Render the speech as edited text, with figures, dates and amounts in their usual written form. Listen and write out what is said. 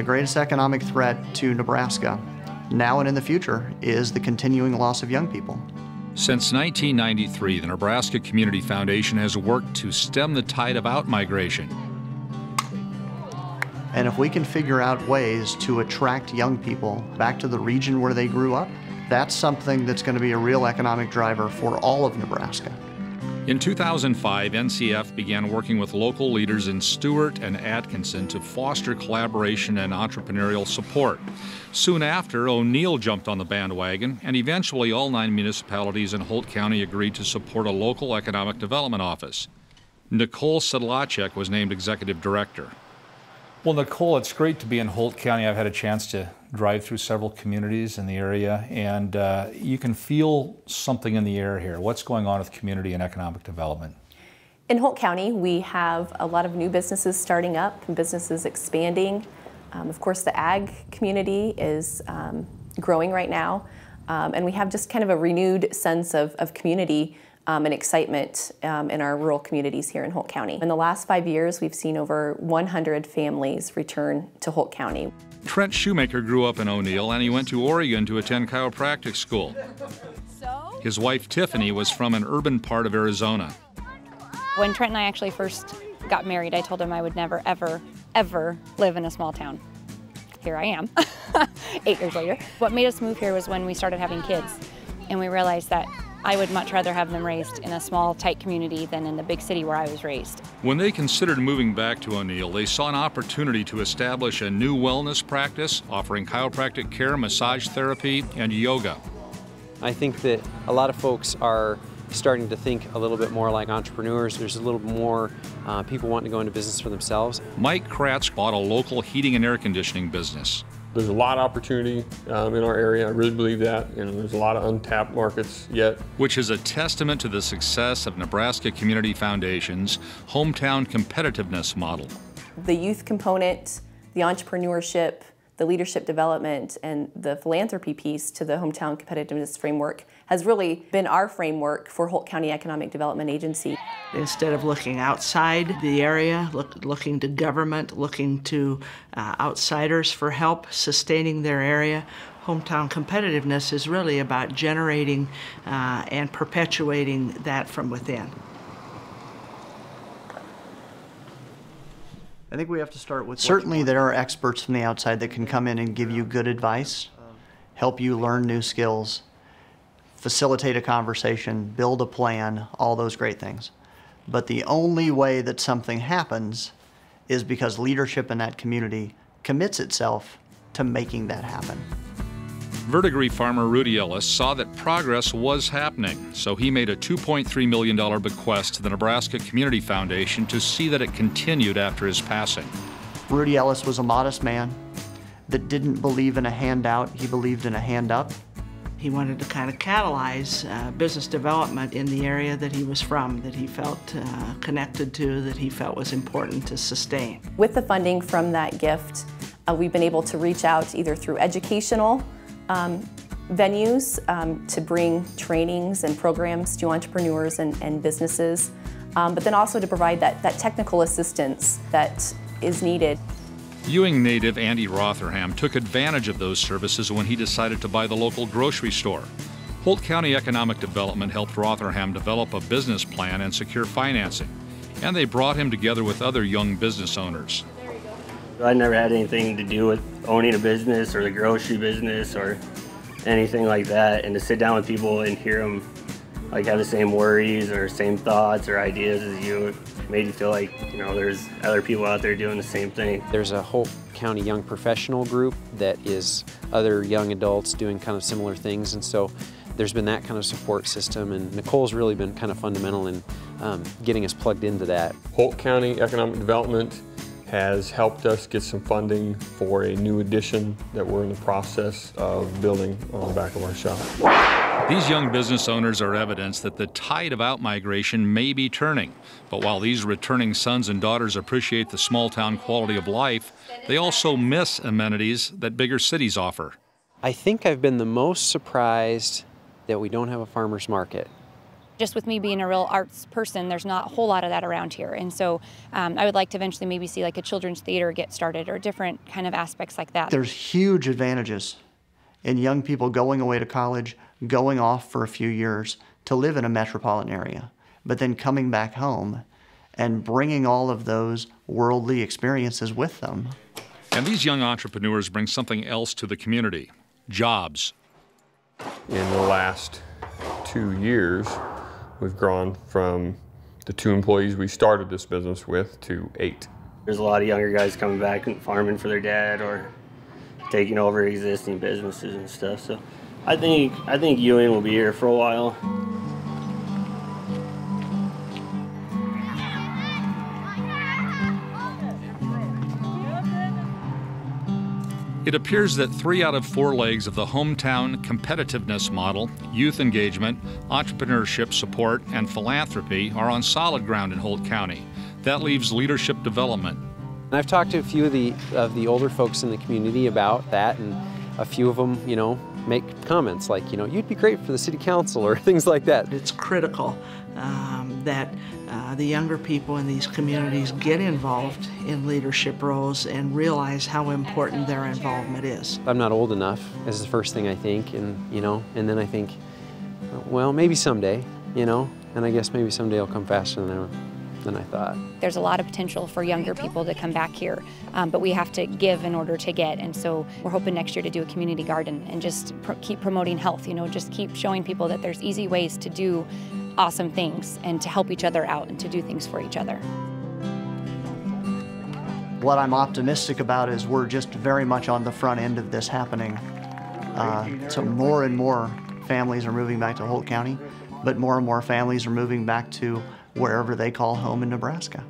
greatest economic threat to Nebraska, now and in the future, is the continuing loss of young people. Since 1993, the Nebraska Community Foundation has worked to stem the tide of outmigration. And if we can figure out ways to attract young people back to the region where they grew up, that's something that's going to be a real economic driver for all of Nebraska. In 2005, NCF began working with local leaders in Stewart and Atkinson to foster collaboration and entrepreneurial support. Soon after, O'Neill jumped on the bandwagon, and eventually all 9 municipalities in Holt County agreed to support a local economic development office. Nicole Sedlacek was named executive director. Well, Nicole, it's great to be in Holt County. I've had a chance to drive through several communities in the area, and you can feel something in the air here. What's going on with community and economic development? In Holt County, we have a lot of new businesses starting up and businesses expanding. Of course, the ag community is growing right now, and we have just kind of a renewed sense of community and excitement in our rural communities here in Holt County. In the last 5 years, we've seen over 100 families return to Holt County. Trent Shoemaker grew up in O'Neill, and he went to Oregon to attend chiropractic school. His wife Tiffany was from an urban part of Arizona. When Trent and I actually first got married, I told him I would never, ever, ever live in a small town. Here I am, 8 years later. What made us move here was when we started having kids, and we realized that I would much rather have them raised in a small, tight community than in the big city where I was raised. When they considered moving back to O'Neill, they saw an opportunity to establish a new wellness practice offering chiropractic care, massage therapy, and yoga. I think that a lot of folks are starting to think a little bit more like entrepreneurs. There's a little more people wanting to go into business for themselves. Mike Kratz bought a local heating and air conditioning business. There's a lot of opportunity in our area. I really believe that. There's a lot of untapped markets yet. Which is a testament to the success of Nebraska Community Foundation's hometown competitiveness model. The youth component, the entrepreneurship, the leadership development, and the philanthropy piece to the hometown competitiveness framework has really been our framework for Holt County Economic Development Agency. Instead of looking outside the area, looking to government, looking to outsiders for help sustaining their area, hometown competitiveness is really about generating and perpetuating that from within. I think we have to start with, certainly there are experts from the outside that can come in and give you good advice, help you learn new skills, facilitate a conversation, build a plan, all those great things. But the only way that something happens is because leadership in that community commits itself to making that happen. Verdigris farmer Rudy Ellis saw that progress was happening, so he made a $2.3 million bequest to the Nebraska Community Foundation to see that it continued after his passing. Rudy Ellis was a modest man that didn't believe in a handout, he believed in a hand up. He wanted to kind of catalyze business development in the area that he was from, that he felt connected to, that he felt was important to sustain. With the funding from that gift, we've been able to reach out either through educational venues to bring trainings and programs to entrepreneurs and businesses, but then also to provide that technical assistance that is needed. Ewing native Andy Rotherham took advantage of those services when he decided to buy the local grocery store. Holt County Economic Development helped Rotherham develop a business plan and secure financing, and they brought him together with other young business owners. I never had anything to do with owning a business or the grocery business or anything like that, and to sit down with people and hear them have the same worries or same thoughts or ideas as you made you feel like there's other people out there doing the same thing. There's a Holt County Young Professional group that is other young adults doing kind of similar things, and so there's been that kind of support system, and Nicole's really been kind of fundamental in getting us plugged into that. Holt County Economic Development has helped us get some funding for a new addition that we're in the process of building on the back of our shop. These young business owners are evidence that the tide of outmigration may be turning. But while these returning sons and daughters appreciate the small town quality of life, they also miss amenities that bigger cities offer. I think I've been the most surprised that we don't have a farmer's market. Just with me being a real arts person, there's not a whole lot of that around here. And so I would like to eventually maybe see like a children's theater get started or different kind of aspects like that. There's huge advantages in young people going away to college, going off for a few years to live in a metropolitan area, but then coming back home and bringing all of those worldly experiences with them. And these young entrepreneurs bring something else to the community: jobs. In the last 2 years, we've grown from the 2 employees we started this business with to 8. There's a lot of younger guys coming back and farming for their dad or taking over existing businesses and stuff. So I think Ewing will be here for a while. It appears that 3 out of 4 legs of the hometown competitiveness model, youth engagement, entrepreneurship support, and philanthropy, are on solid ground in Holt County. That leaves leadership development. I've talked to a few of the older folks in the community about that, and a few of them, you know, make comments like, you know, you'd be great for the city council or things like that. It's critical that the younger people in these communities get involved in leadership roles and realize how important their involvement is. I'm not old enough is the first thing I think, and you know, and then I think, well, maybe someday, you know, and I guess maybe someday it'll come faster than I thought. There's a lot of potential for younger people to come back here, but we have to give in order to get. And so we're hoping next year to do a community garden and just keep promoting health, you know, just keep showing people that there's easy ways to do awesome things and to help each other out and to do things for each other. What I'm optimistic about is we're just very much on the front end of this happening. So more and more families are moving back to Holt County, but more and more families are moving back to wherever they call home in Nebraska.